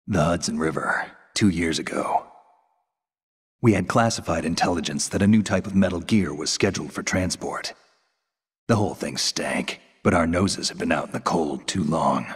The Hudson River, 2 years ago. We had classified intelligence that a new type of metal gear was scheduled for transport. The whole thing stank, but our noses had been out in the cold too long.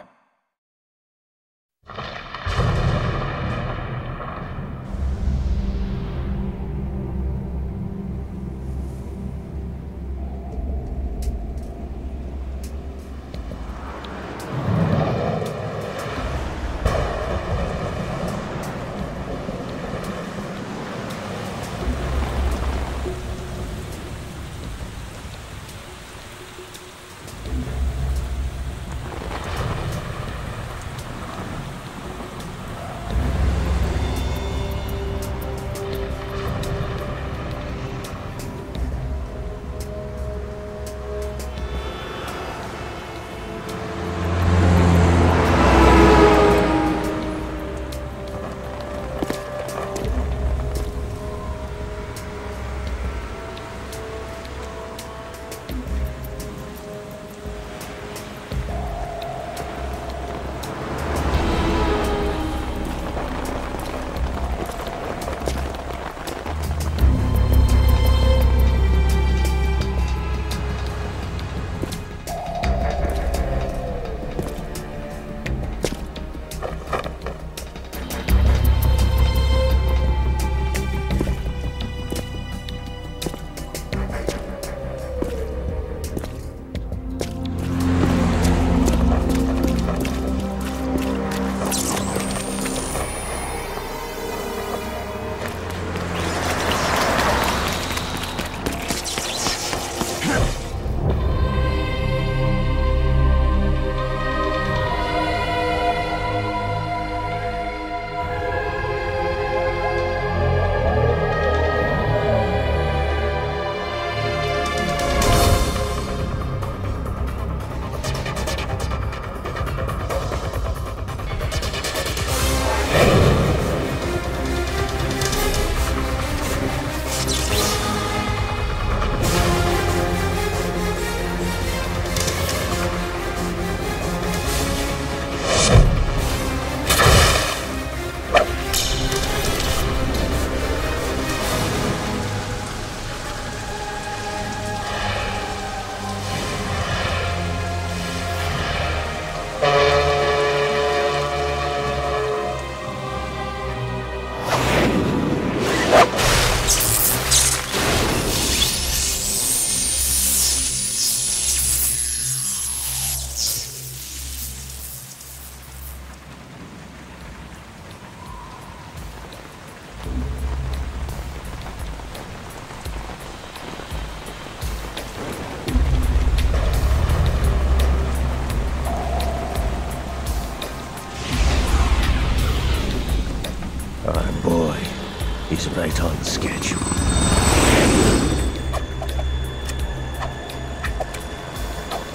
He's right on schedule.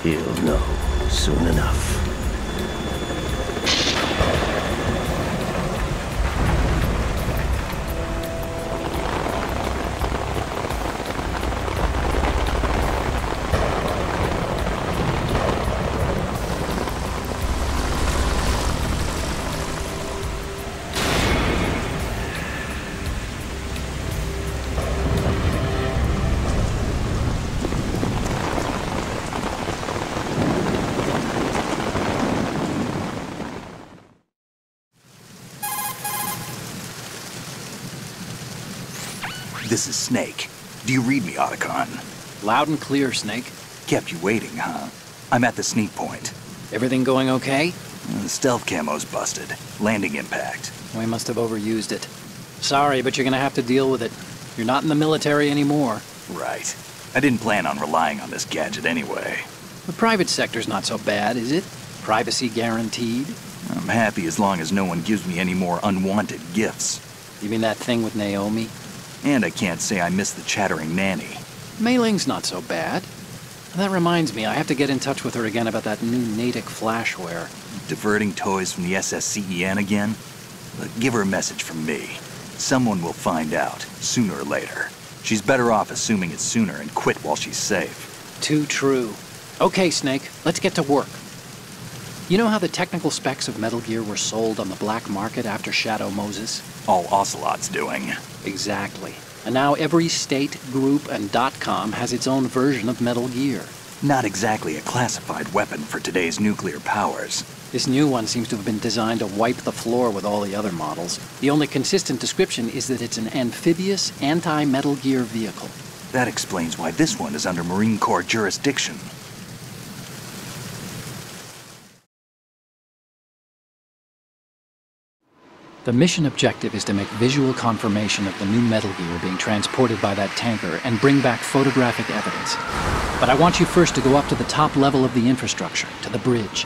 He'll know soon enough. This is Snake. Do you read me, Otacon? Loud and clear, Snake. Kept you waiting, huh? I'm at the sneak point. Everything going okay? The stealth camo's busted. Landing impact. We must have overused it. Sorry, but you're gonna have to deal with it. You're not in the military anymore. Right. I didn't plan on relying on this gadget anyway. The private sector's not so bad, is it? Privacy guaranteed? I'm happy as long as no one gives me any more unwanted gifts. You mean that thing with Naomi? And I can't say I miss the chattering nanny. Mei Ling's not so bad. That reminds me, I have to get in touch with her again about that new Natick flashware. Diverting toys from the SSCEN again? Look, give her a message from me. Someone will find out, sooner or later. She's better off assuming it's sooner and quit while she's safe. Too true. Okay, Snake, let's get to work. You know how the technical specs of Metal Gear were sold on the black market after Shadow Moses? All Ocelot's doing. Exactly. And now every state, group, and .com has its own version of Metal Gear. Not exactly a classified weapon for today's nuclear powers. This new one seems to have been designed to wipe the floor with all the other models. The only consistent description is that it's an amphibious, anti-Metal Gear vehicle. That explains why this one is under Marine Corps jurisdiction. The mission objective is to make visual confirmation of the new Metal Gear being transported by that tanker and bring back photographic evidence. But I want you first to go up to the top level of the infrastructure, to the bridge.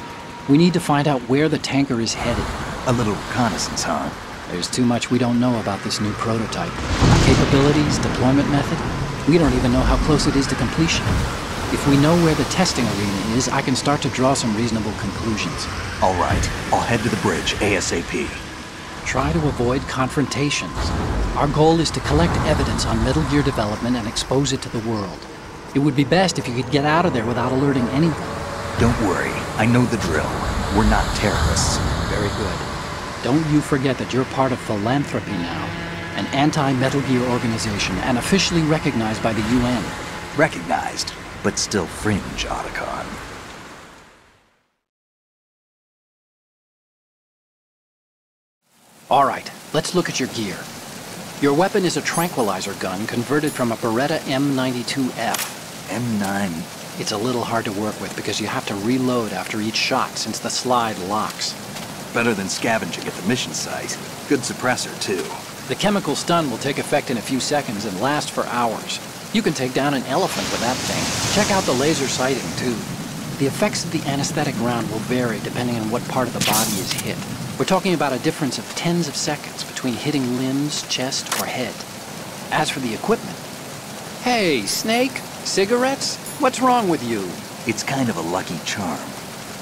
We need to find out where the tanker is headed. A little reconnaissance, huh? There's too much we don't know about this new prototype. Capabilities, deployment method. We don't even know how close it is to completion. If we know where the testing arena is, I can start to draw some reasonable conclusions. All right, I'll head to the bridge ASAP. Try to avoid confrontations. Our goal is to collect evidence on Metal Gear development and expose it to the world. It would be best if you could get out of there without alerting anyone. Don't worry, I know the drill. We're not terrorists. Very good. Don't you forget that you're part of Philanthropy now, an anti-Metal Gear organization and officially recognized by the UN. Recognized, but still fringe, Otacon. All right, let's look at your gear. Your weapon is a tranquilizer gun converted from a Beretta M92F. M9. It's a little hard to work with because you have to reload after each shot since the slide locks. Better than scavenging at the mission site. Good suppressor, too. The chemical stun will take effect in a few seconds and last for hours. You can take down an elephant with that thing. Check out the laser sighting, too. The effects of the anesthetic round will vary depending on what part of the body is hit. We're talking about a difference of tens of seconds between hitting limbs, chest, or head. As for the equipment... Hey, Snake? Cigarettes? What's wrong with you? It's kind of a lucky charm.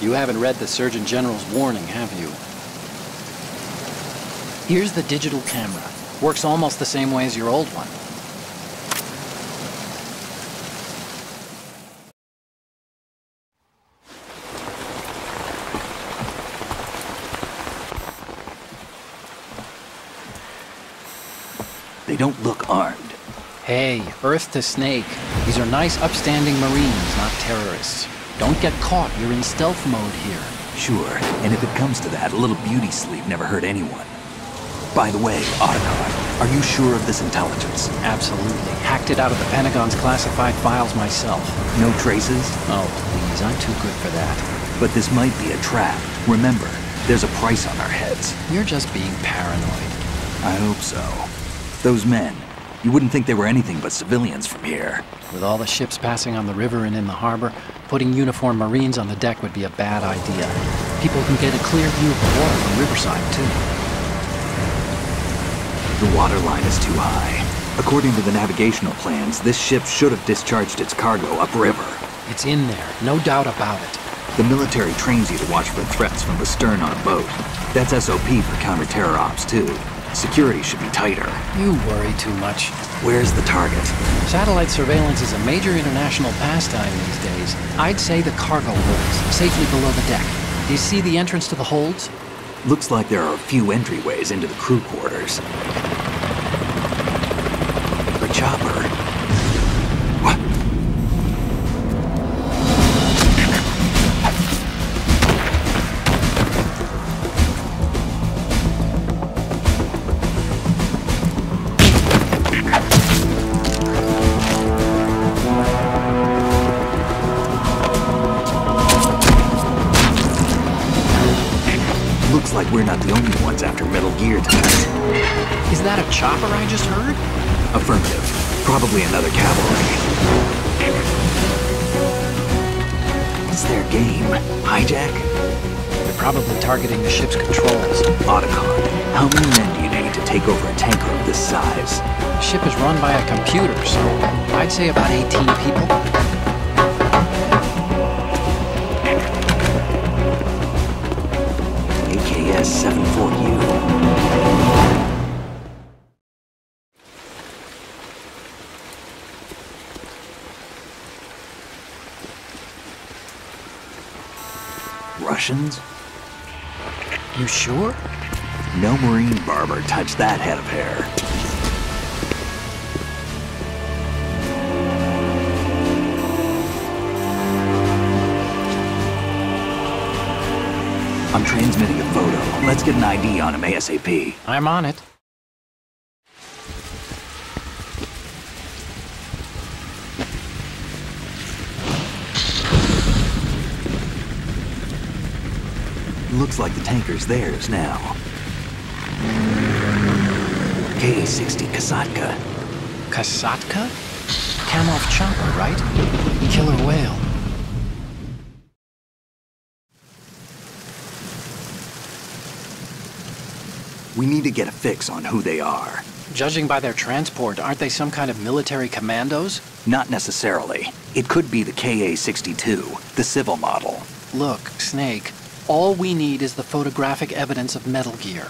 You haven't read the Surgeon General's warning, have you? Here's the digital camera. Works almost the same way as your old one. They don't look armed. Hey, Earth to Snake. These are nice, upstanding Marines, not terrorists. Don't get caught. You're in stealth mode here. Sure, and if it comes to that, a little beauty sleep never hurt anyone. By the way, Otacon, are you sure of this intelligence? Absolutely. Hacked it out of the Pentagon's classified files myself. No traces? Oh, please, I'm too good for that. But this might be a trap. Remember, there's a price on our heads. You're just being paranoid. I hope so. Those men, you wouldn't think they were anything but civilians from here. With all the ships passing on the river and in the harbor, putting uniformed Marines on the deck would be a bad idea. People can get a clear view of the water from Riverside, too. The water line is too high. According to the navigational plans, this ship should have discharged its cargo upriver. It's in there, no doubt about it. The military trains you to watch for threats from the stern on boat. That's SOP for counter-terror ops, too. Security should be tighter. You worry too much. Where's the target? Satellite surveillance is a major international pastime these days. I'd say the cargo holds, safely below the deck. Do you see the entrance to the holds? Looks like there are a few entryways into the crew quarters. The chopper. What? Looks like we're not the only ones after Metal Gear tonight. Is that a chopper I just heard? Affirmative. Probably another cavalry. What's their game? Hijack? They're probably targeting the ship's controls. Otacon, how many men do you need to take over a tanker of this size? The ship is run by a computer, so I'd say about 18 people. AKS 74U. Russians? You sure? No Marine barber touched that head of hair. I'm transmitting a photo. Let's get an ID on him ASAP. I'm on it. Looks like the tanker's theirs now. K-60 Kasatka. Kasatka? Kamov chopper, right? Killer whale. We need to get a fix on who they are. Judging by their transport, aren't they some kind of military commandos? Not necessarily. It could be the KA-62, the civil model. Look, Snake, all we need is the photographic evidence of Metal Gear.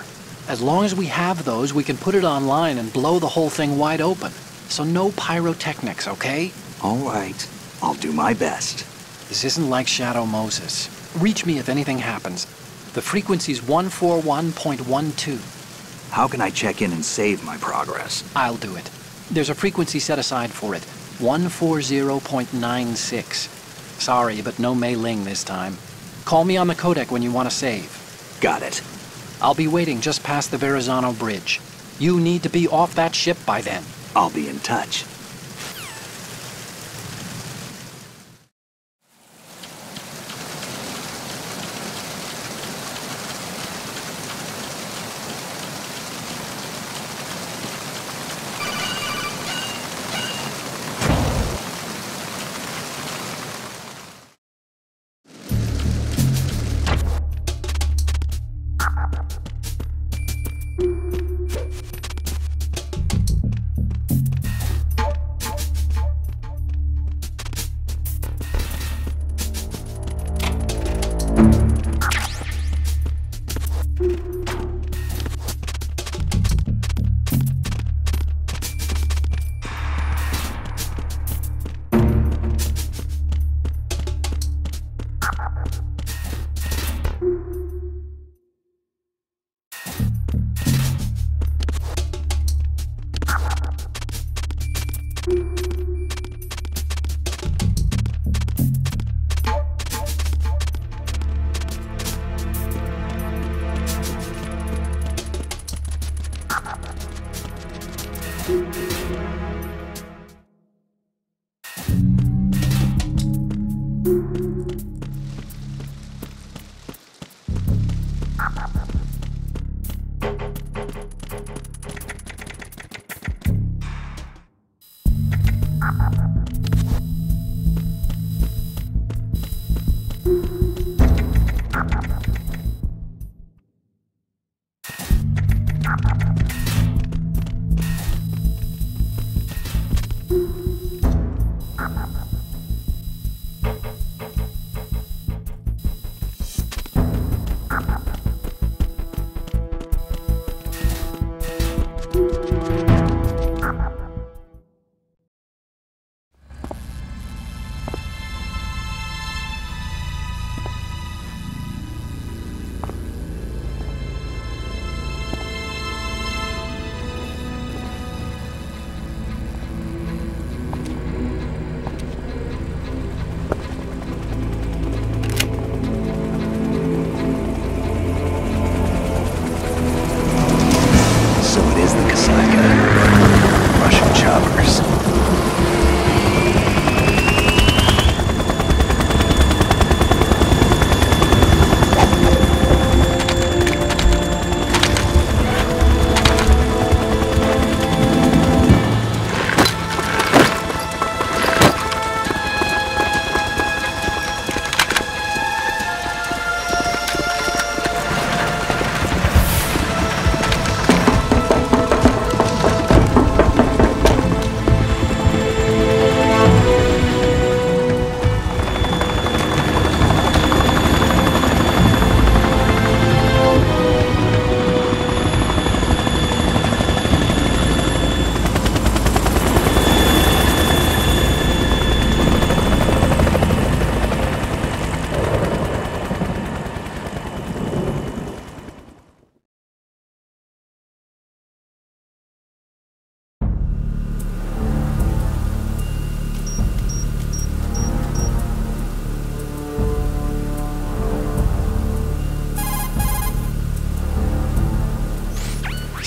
As long as we have those, we can put it online and blow the whole thing wide open. So no pyrotechnics, okay? All right. I'll do my best. This isn't like Shadow Moses. Reach me if anything happens. The frequency's 141.12. How can I check in and save my progress? I'll do it. There's a frequency set aside for it. 140.96. Sorry, but no Mei Ling this time. Call me on the codec when you want to save. Got it. I'll be waiting just past the Verrazano Bridge. You need to be off that ship by then. I'll be in touch.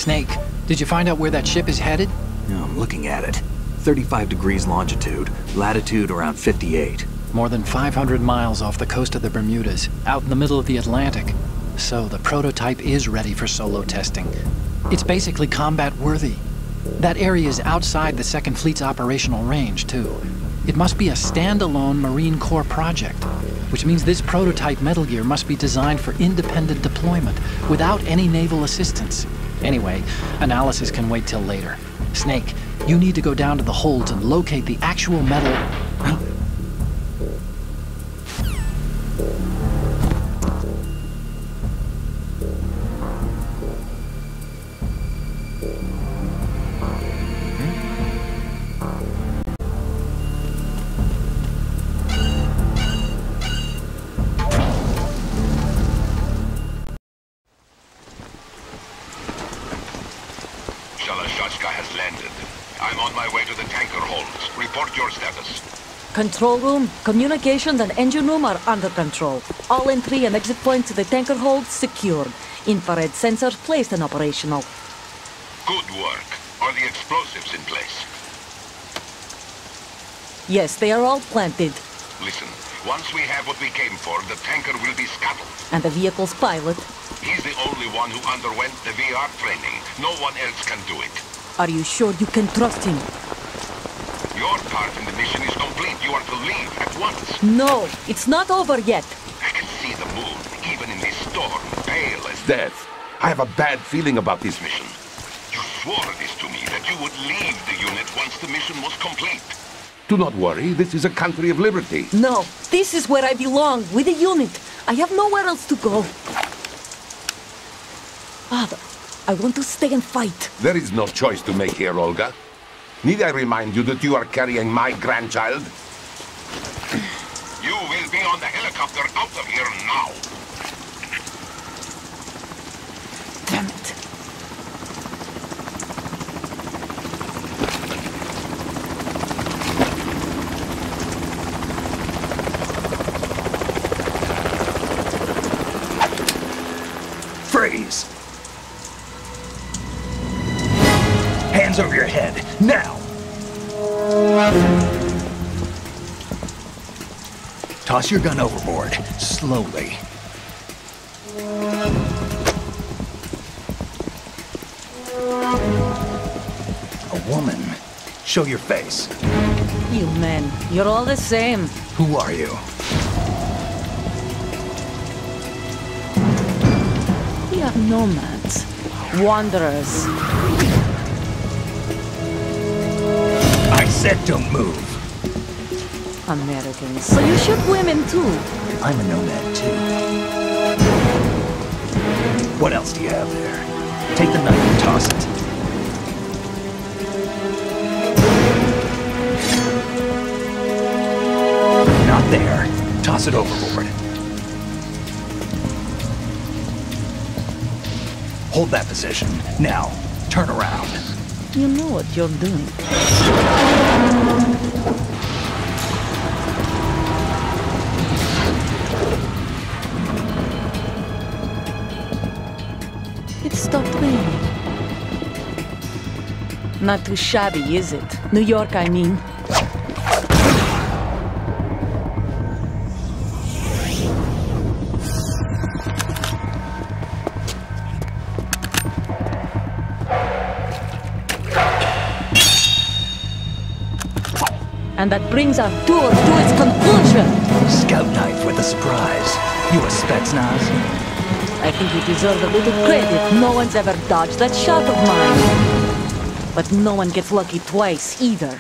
Snake, did you find out where that ship is headed? No, I'm looking at it. 35 degrees longitude, latitude around 58. More than 500 miles off the coast of the Bermudas, out in the middle of the Atlantic. So the prototype is ready for solo testing. It's basically combat-worthy. That area is outside the Second Fleet's operational range, too. It must be a standalone Marine Corps project, which means this prototype Metal Gear must be designed for independent deployment, without any naval assistance. Anyway, analysis can wait till later. Snake, you need to go down to the holds and locate the actual metal... has landed. I'm on my way to the tanker holds. Report your status. Control room, communications and engine room are under control. All entry and exit points to the tanker holds secured. Infrared sensors placed and operational. Good work. Are the explosives in place? Yes, they are all planted. Listen, once we have what we came for, the tanker will be scuttled. And the vehicle's pilot? He's the only one who underwent the VR training. No one else can do it. Are you sure you can trust him? Your part in the mission is complete. You are to leave at once. No, it's not over yet. I can see the moon, even in this storm, pale as death. I have a bad feeling about this mission. You swore this to me, that you would leave the unit once the mission was complete. Do not worry, this is a country of liberty. No, this is where I belong, with the unit. I have nowhere else to go. Father, I want to stay and fight. There is no choice to make here, Olga. Need I remind you that you are carrying my grandchild? You will be on the helicopter out of here now. Damn it. Freeze! Hands over your head, now! Toss your gun overboard, slowly. A woman. Show your face. You men, you're all the same. Who are you? We are nomads. Wanderers. I said don't move. Americans. So you shoot women too? I'm a nomad too. What else do you have there? Take the knife and toss it. Not there. Toss it overboard. Hold that position. Now, turn around. You know what you're doing. It stopped raining. Not too shabby, is it? New York, I mean. And that brings our tour to its conclusion. Scout knife with a surprise. You a Spetsnaz? I think you deserve a little credit. No one's ever dodged that shot of mine. But no one gets lucky twice, either.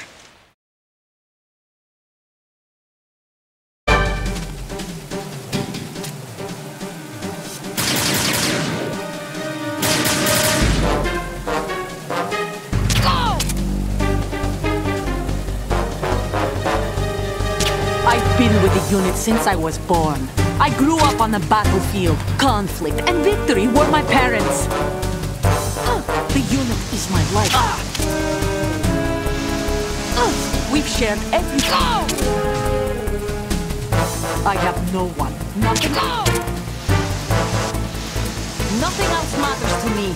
I've been with the unit since I was born. I grew up on the battlefield. Conflict and victory were my parents. The unit is my life. We've shared everything. I have no one. Nothing. Nothing else matters to me.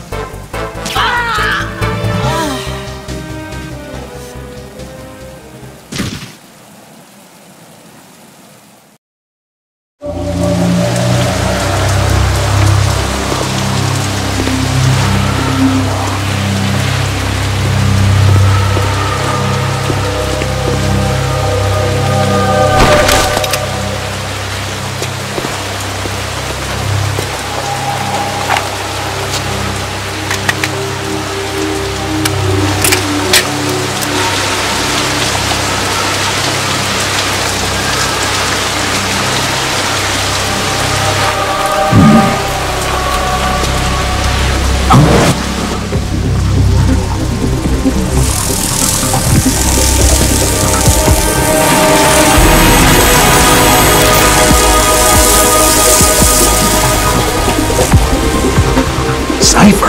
Cipher.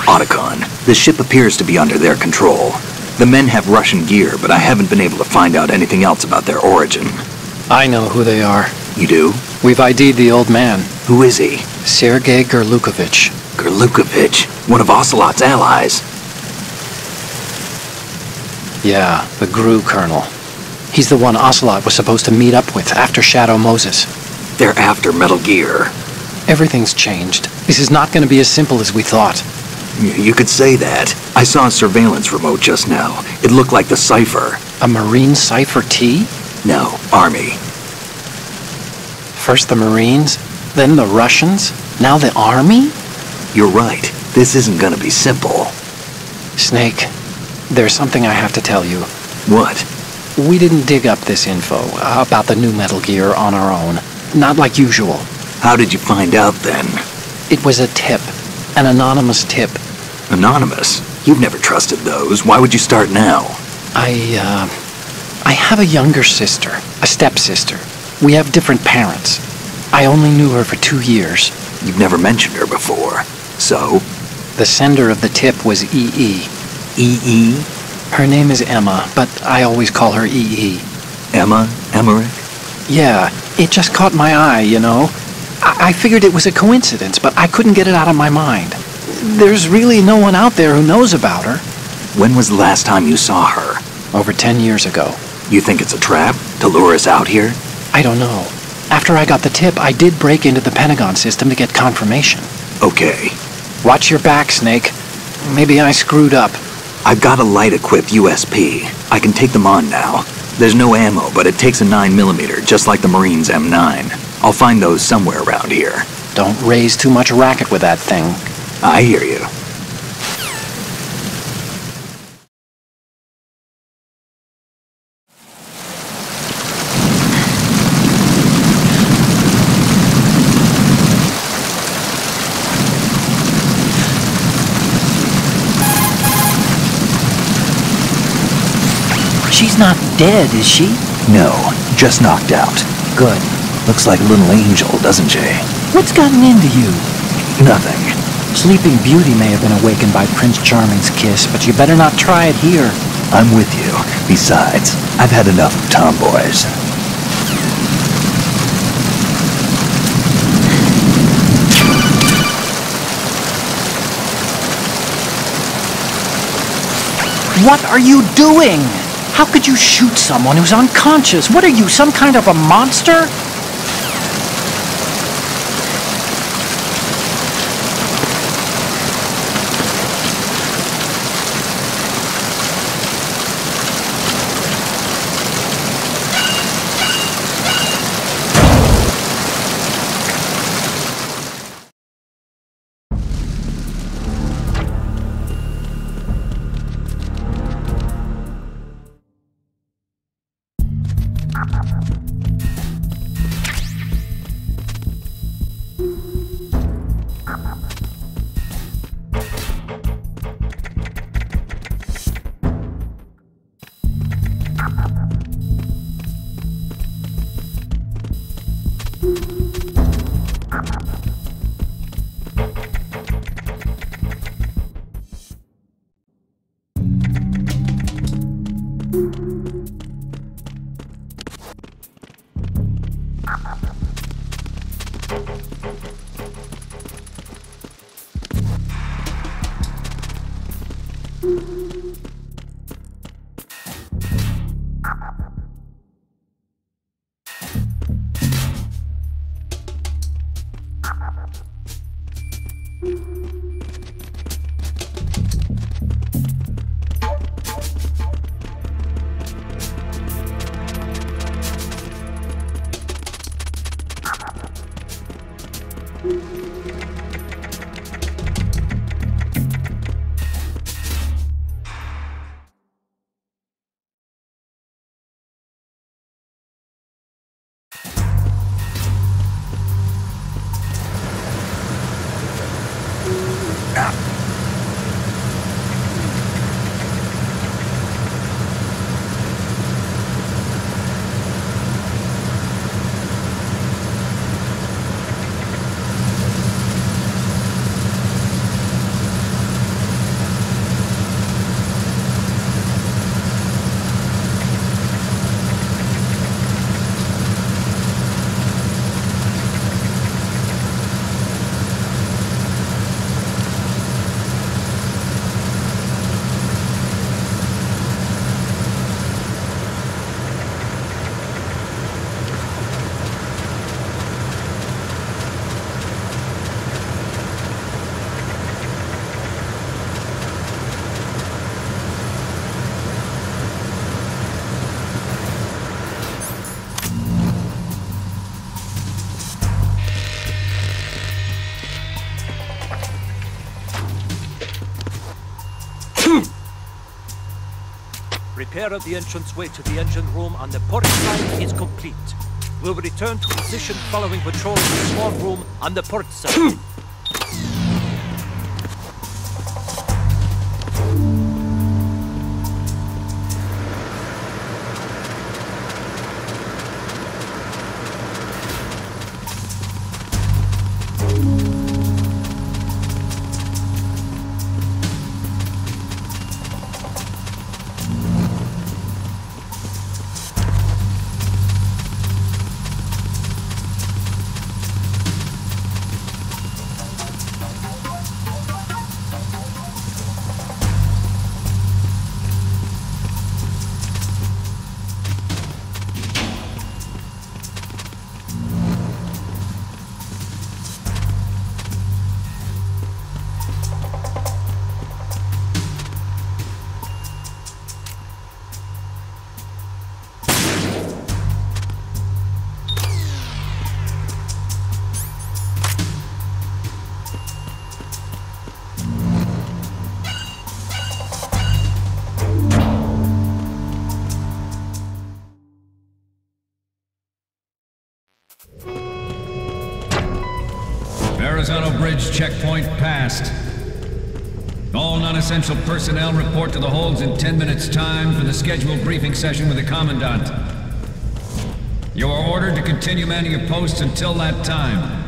Otacon, the ship appears to be under their control. The men have Russian gear, but I haven't been able to find out anything else about their origin. I know who they are. You do? We've ID'd the old man. Who is he? Sergei Gerlukovich. Gerlukovich, one of Ocelot's allies. Yeah, the GRU colonel. He's the one Ocelot was supposed to meet up with after Shadow Moses. They're after Metal Gear. Everything's changed. This is not going to be as simple as we thought. You could say that. I saw a surveillance remote just now. It looked like the Cipher. A Marine Cipher T? No, Army. First the Marines, then the Russians, now the Army? You're right. This isn't gonna be simple. Snake, there's something I have to tell you. What? We didn't dig up this info about the new Metal Gear on our own. Not like usual. How did you find out then? It was a tip. An anonymous tip. Anonymous? You've never trusted those. Why would you start now? I have a younger sister, a stepsister. We have different parents. I only knew her for 2 years. You've never mentioned her before. So? The sender of the tip was EE. EE? Her name is Emma, but I always call her EE. Emma? Emmerich? Yeah, it just caught my eye, you know. I figured it was a coincidence, but I couldn't get it out of my mind. There's really no one out there who knows about her. When was the last time you saw her? Over 10 years ago. You think it's a trap? To lure us out here? I don't know. After I got the tip, I did break into the Pentagon system to get confirmation. Okay. Watch your back, Snake. Maybe I screwed up. I've got a light-equipped USP. I can take them on now. There's no ammo, but it takes a 9mm, just like the Marines' M9. I'll find those somewhere around here. Don't raise too much racket with that thing. I hear you. She's not dead, is she? No, just knocked out. Good. Looks like a little angel, doesn't she? What's gotten into you? Nothing. Sleeping Beauty may have been awakened by Prince Charming's kiss, but you better not try it here. I'm with you. Besides, I've had enough of tomboys. What are you doing? How could you shoot someone who's unconscious? What are you, some kind of a monster? Repair of the entranceway to the engine room on the port side is complete. We'll return to position following patrol in the small room on the port side. Horizontal bridge checkpoint passed. All non-essential personnel report to the holds in 10 minutes' time for the scheduled briefing session with the Commandant. You are ordered to continue manning your posts until that time.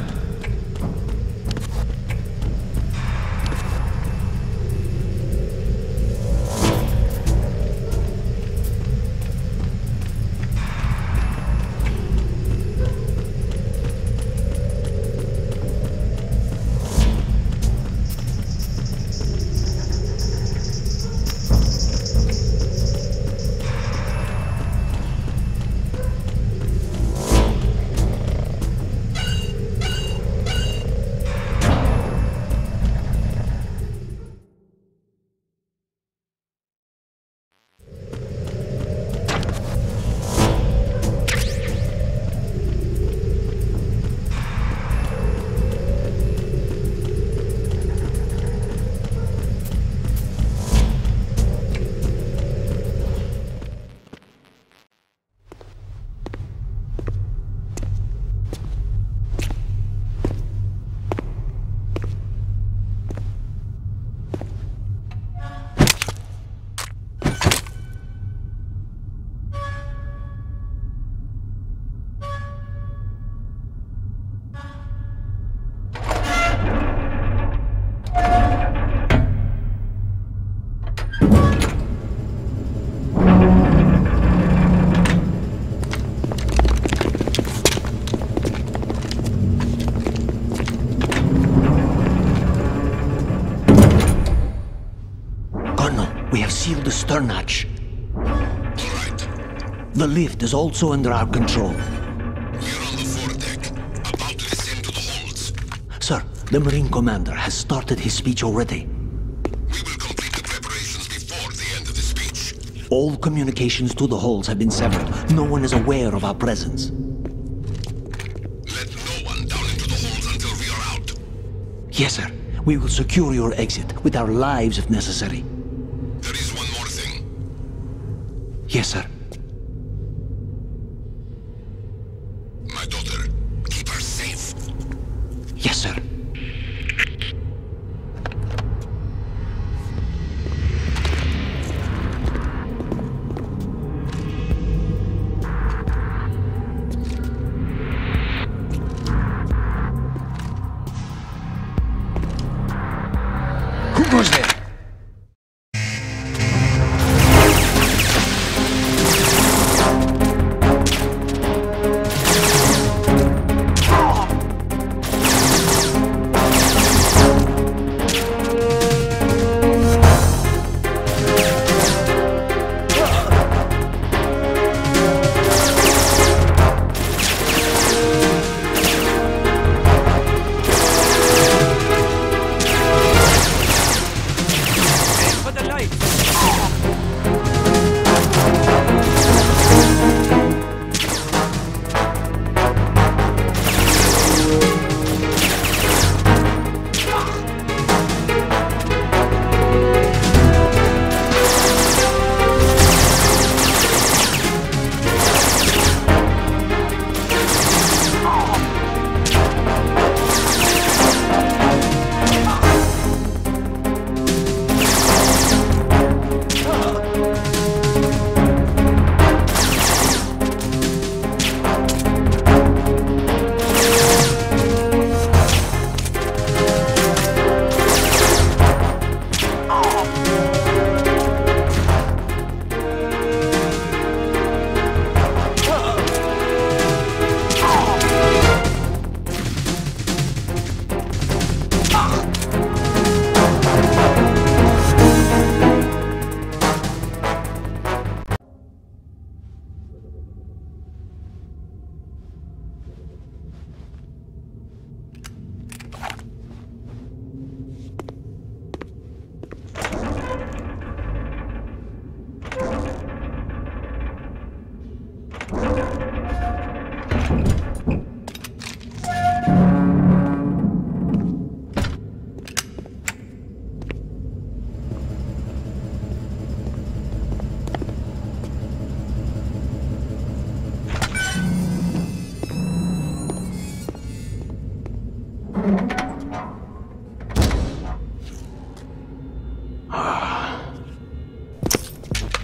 We have sealed the stern hatch. All right. The lift is also under our control. We're on the foredeck, about to descend to the holds. Sir, the Marine Commander has started his speech already. We will complete the preparations before the end of the speech. All communications to the holds have been severed. No one is aware of our presence. Let no one down into the holds until we are out. Yes, sir. We will secure your exit with our lives if necessary. There is one more thing. Yes, sir. My daughter, keep her safe. Yes, sir. Who goes there?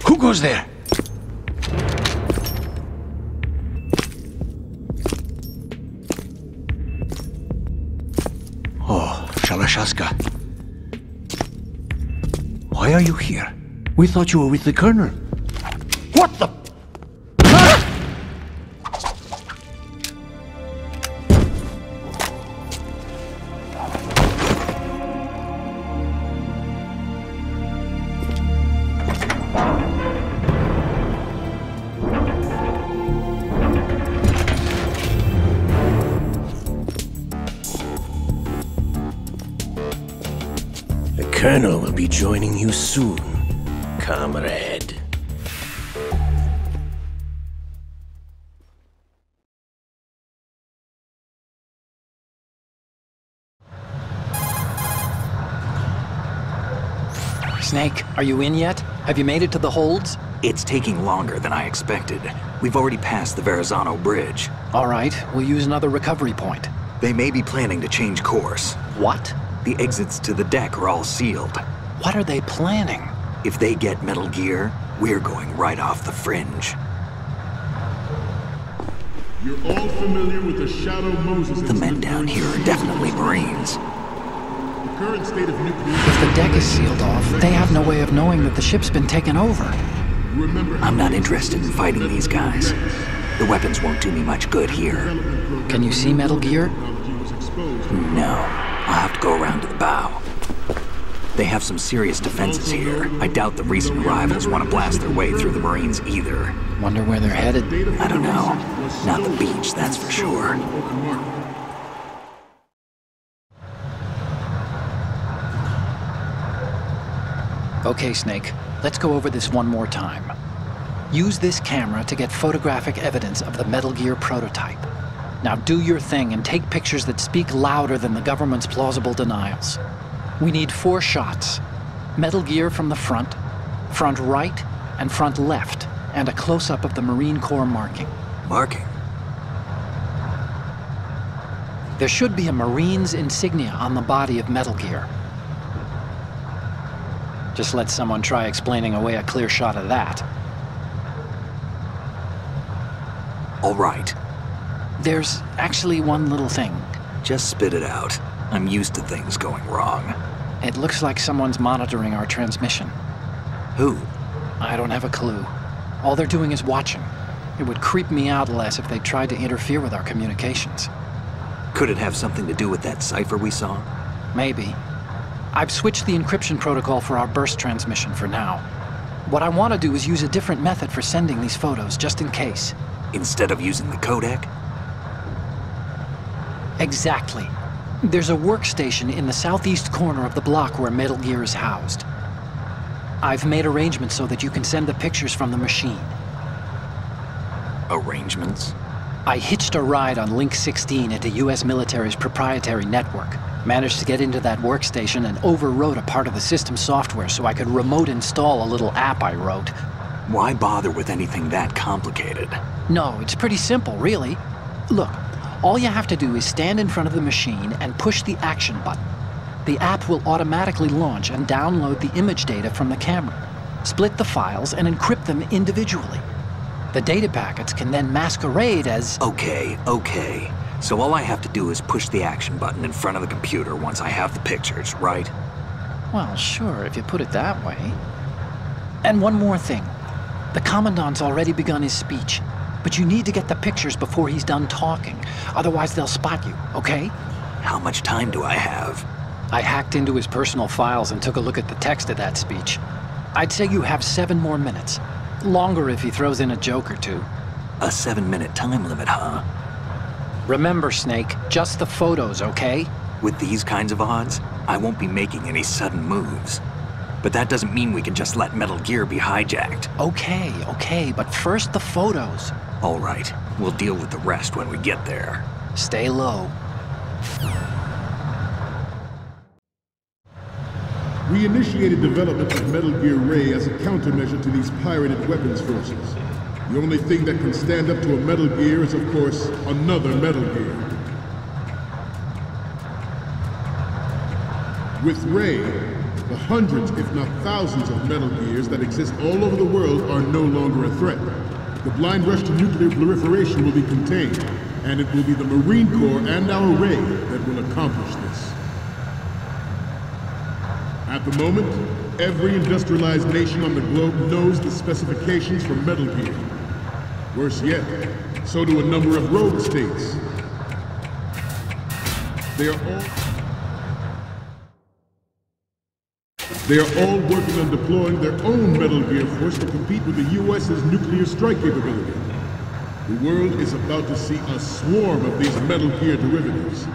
Who goes there? Oh, Shalashaska. Why are you here? We thought you were with the Colonel. What the... Colonel will be joining you soon, comrade. Snake, are you in yet? Have you made it to the holds? It's taking longer than I expected. We've already passed the Verrazano Bridge. All right, we'll use another recovery point. They may be planning to change course. What? The exits to the deck are all sealed. What are they planning? If they get Metal Gear, we're going right off the fringe. You're all familiar with the Shadow Moses The men down here are definitely Marines. The current state of nuclear... If the deck is sealed off, they have no way of knowing that the ship's been taken over. I'm not interested in fighting these guys. The weapons won't do me much good here. Can you see Metal Gear? No. I'll have to go around to the bow. They have some serious defenses here. I doubt the recent arrivals want to blast their way through the Marines either. Wonder where they're headed? I don't know. Not the beach, that's for sure. Okay, Snake. Let's go over this one more time. Use this camera to get photographic evidence of the Metal Gear prototype. Now do your thing and take pictures that speak louder than the government's plausible denials. We need 4 shots. Metal Gear from the front right, and front left, and a close-up of the Marine Corps marking. Marking? There should be a Marine's insignia on the body of Metal Gear. Just let someone try explaining away a clear shot of that. All right. There's actually one little thing. Just spit it out. I'm used to things going wrong. It looks like someone's monitoring our transmission. Who? I don't have a clue. All they're doing is watching. It would creep me out less if they tried to interfere with our communications. Could it have something to do with that cipher we saw? Maybe. I've switched the encryption protocol for our burst transmission for now. What I want to do is use a different method for sending these photos, just in case. Instead of using the codec? Exactly. There's a workstation in the southeast corner of the block where Metal Gear is housed. I've made arrangements so that you can send the pictures from the machine. Arrangements? I hitched a ride on Link 16 into US military's proprietary network. Managed to get into that workstation and overwrote a part of the system software so I could remote install a little app I wrote. Why bother with anything that complicated? No, it's pretty simple, really. Look, all you have to do is stand in front of the machine and push the action button. The app will automatically launch and download the image data from the camera, split the files, and encrypt them individually. The data packets can then masquerade as... Okay. So all I have to do is push the action button in front of the computer once I have the pictures, right? Well, sure, if you put it that way. And one more thing. The Commandant's already begun his speech, but you need to get the pictures before he's done talking. Otherwise, they'll spot you, okay? How much time do I have? I hacked into his personal files and took a look at the text of that speech. I'd say you have 7 more minutes. Longer if he throws in a joke or two. A 7-minute time limit, huh? Remember, Snake, just the photos, okay? With these kinds of odds, I won't be making any sudden moves. But that doesn't mean we can just let Metal Gear be hijacked. Okay, but first the photos. All right, we'll deal with the rest when we get there. Stay low. We initiated development of Metal Gear Ray as a countermeasure to these pirated weapons forces. The only thing that can stand up to a Metal Gear is, of course, another Metal Gear. With Ray, the hundreds, if not thousands, of Metal Gears that exist all over the world are no longer a threat. The blind rush to nuclear proliferation will be contained, and it will be the Marine Corps and our Ray that will accomplish this. At the moment, every industrialized nation on the globe knows the specifications for Metal Gear. Worse yet, so do a number of rogue states. They are all working on deploying their own Metal Gear force to compete with the US's nuclear strike capability. The world is about to see a swarm of these Metal Gear derivatives.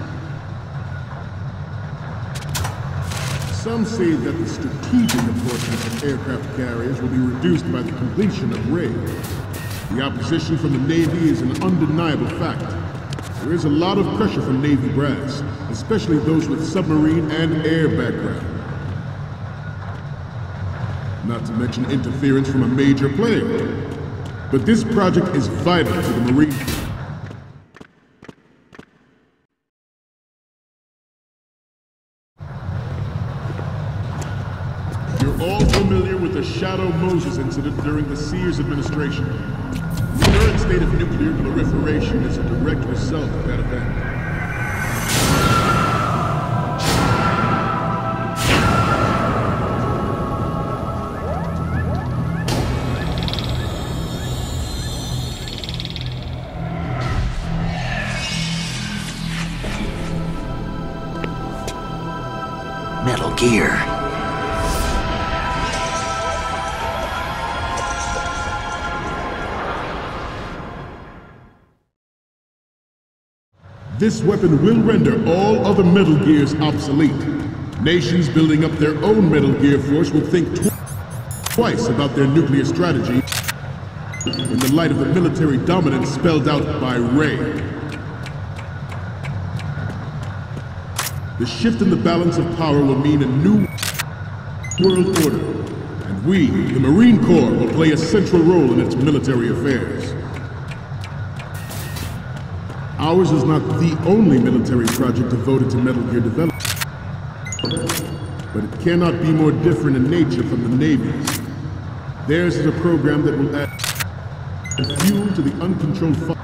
Some say that the strategic importance of aircraft carriers will be reduced by the completion of Ray. The opposition from the Navy is an undeniable fact. There is a lot of pressure from Navy brass, especially those with submarine and air background. Not to mention interference from a major player. But this project is vital to the Marine Corps. You're all familiar with the Shadow Moses incident during the Sears administration. The current state of nuclear proliferation is a direct result of that event. Metal Gear. This weapon will render all other Metal Gears obsolete. Nations building up their own Metal Gear force will think twice about their nuclear strategy in the light of the military dominance spelled out by Ray. The shift in the balance of power will mean a new world order, and we, the Marine Corps, will play a central role in its military affairs. Ours is not the only military project devoted to Metal Gear development, but it cannot be more different in nature from the Navy's. Theirs is a program that will add fuel to the uncontrolled fire.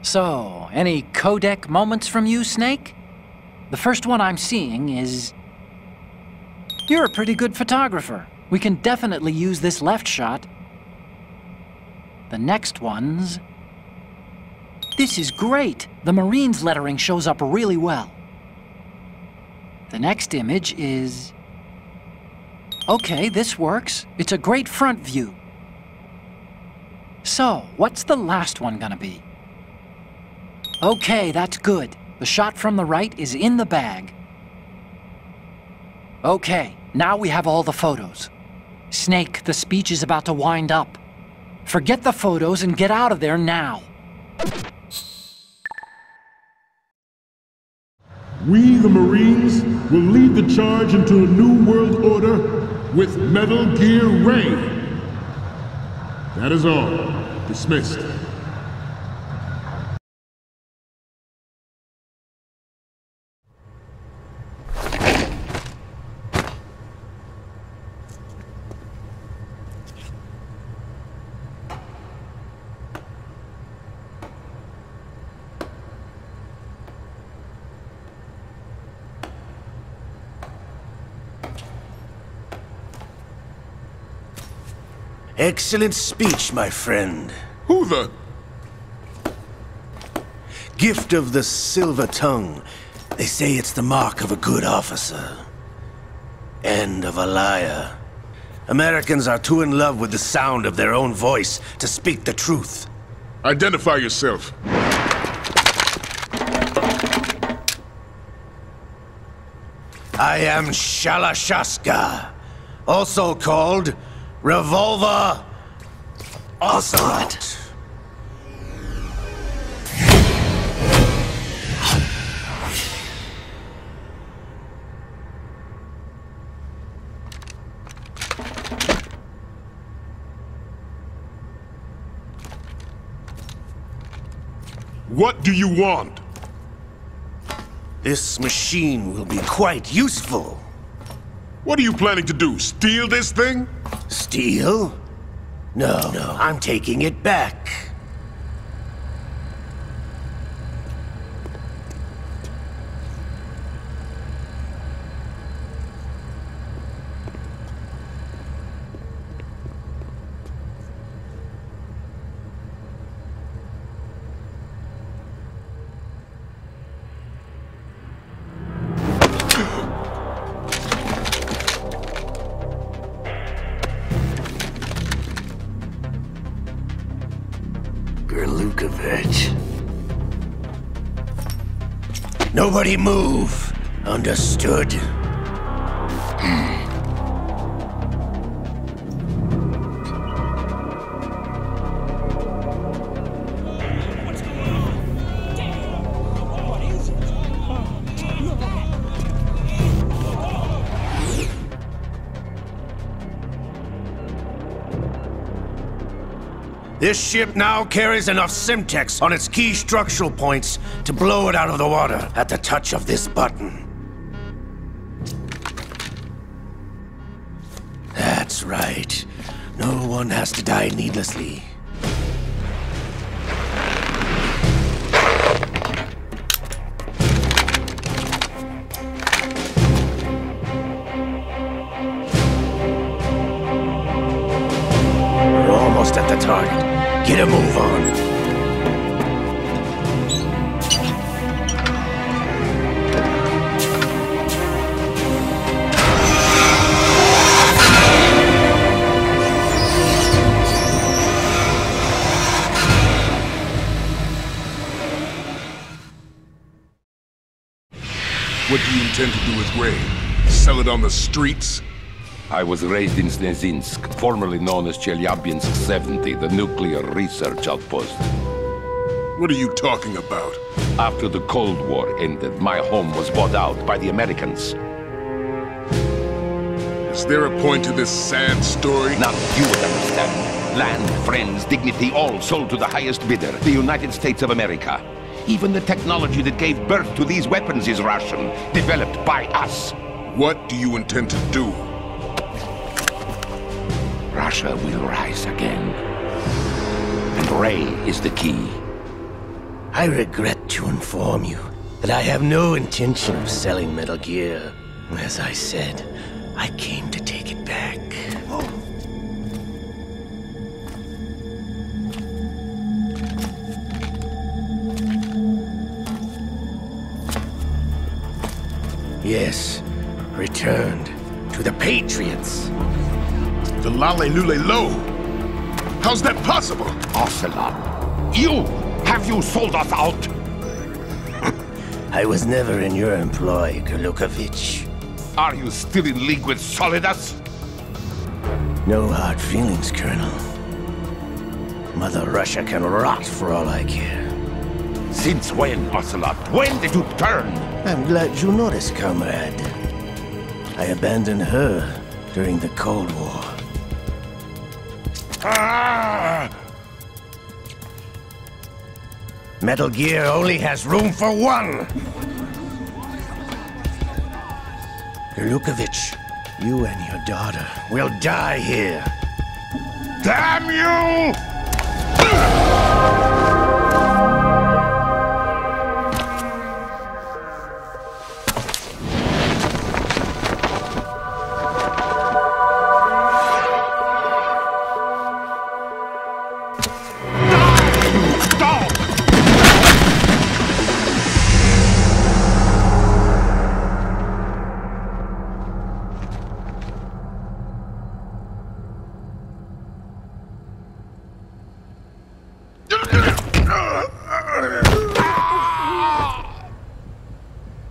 So, any codec moments from you, Snake? The first one I'm seeing is... You're a pretty good photographer. We can definitely use this left shot. The next one's... This is great! The Marines lettering shows up really well. The next image is... Okay, this works. It's a great front view. So, what's the last one gonna be? Okay, that's good. The shot from the right is in the bag. Okay, now we have all the photos. Snake, the speech is about to wind up. Forget the photos and get out of there now. We, the Marines, will lead the charge into a new world order with Metal Gear Ray. That is all. Dismissed. Excellent speech, my friend. Who the? Gift of the silver tongue. They say it's the mark of a good officer. And of a liar. Americans are too in love with the sound of their own voice to speak the truth. Identify yourself. I am Shalashaska, also called Revolver Ocelot. What do you want? This machine will be quite useful. What are you planning to do? Steal this thing? Steal? No, I'm taking it back. Nobody move. Understood? This ship now carries enough Simtex on its key structural points to blow it out of the water at the touch of this button. That's right. No one has to die needlessly. We're almost at the target. Get a move on. What do you intend to do with Ray? Sell it on the streets? I was raised in Snezinsk, formerly known as Chelyabinsk 70, the nuclear research outpost. What are you talking about? After the Cold War ended, my home was bought out by the Americans. Is there a point to this sad story? Now you would understand. Land, friends, dignity, all sold to the highest bidder, the United States of America. Even the technology that gave birth to these weapons is Russian, developed by us. What do you intend to do? Russia will rise again. And Ray is the key. I regret to inform you that I have no intention of selling Metal Gear. As I said, I came to take it back. Yes, returned to the Patriots. The Lale Lule Lo? How's that possible? Ocelot, have you sold us out? I was never in your employ, Golukovich. Are you still in league with Solidus? No hard feelings, Colonel. Mother Russia can rot for all I care. Since when, Ocelot? When did you turn? I'm glad you noticed, comrade. I abandoned her during the Cold War. Ah! Metal Gear only has room for one! Golukovich, you and your daughter will die here. Damn you!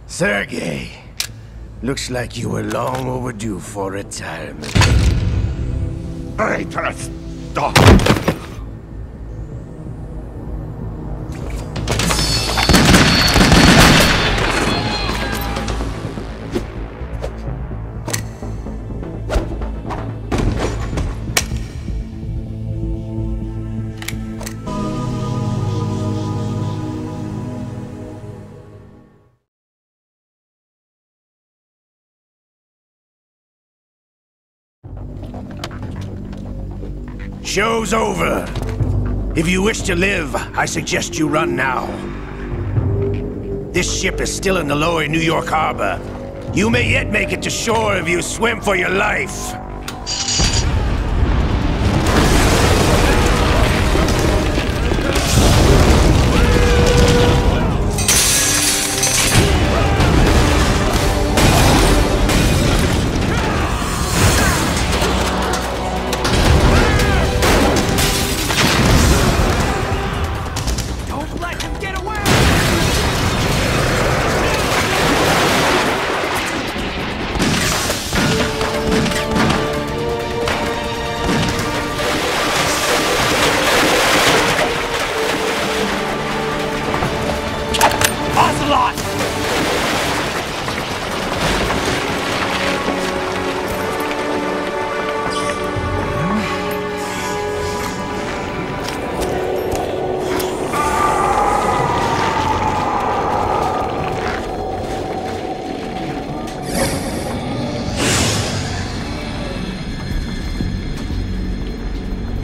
Sergei, looks like you were long overdue for retirement. Traitorous dog! Show's over. If you wish to live, I suggest you run now. This ship is still in the lower New York harbor. You may yet make it to shore if you swim for your life.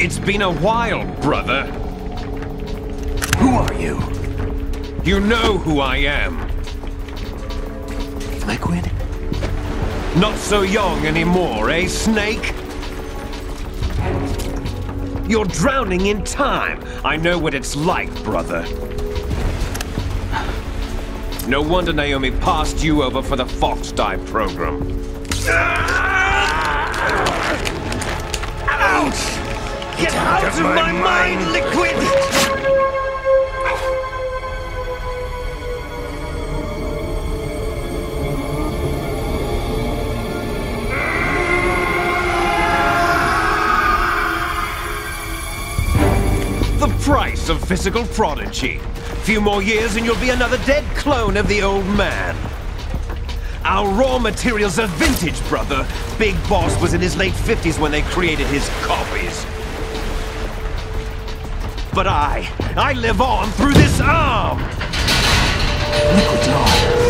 It's been a while, brother. Who are you? You know who I am. Liquid? Not so young anymore, eh, Snake? You're drowning in time. I know what it's like, brother. No wonder Naomi passed you over for the Fox Dive program. Ouch! Get out of my mind, Liquid! The price of physical prodigy. Few more years and you'll be another dead clone of the old man. Our raw materials are vintage, brother. Big Boss was in his late 50s when they created his copies. But I live on through this arm! Liquid's arm.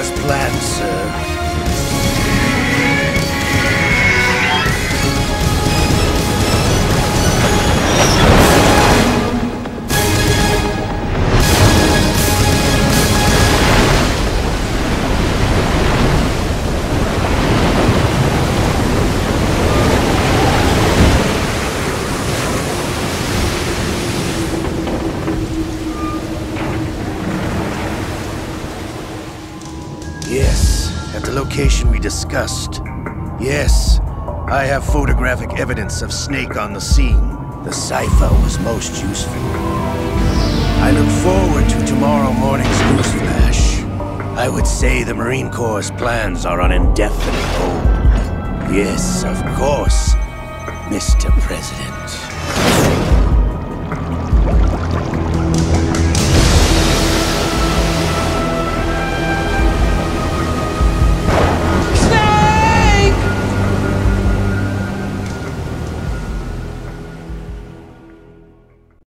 As planned, sir. Yes, at the location we discussed. Yes, I have photographic evidence of Snake on the scene. The cipher was most useful. I look forward to tomorrow morning's news flash. I would say the Marine Corps' plans are on indefinite hold. Yes, of course, Mr. President.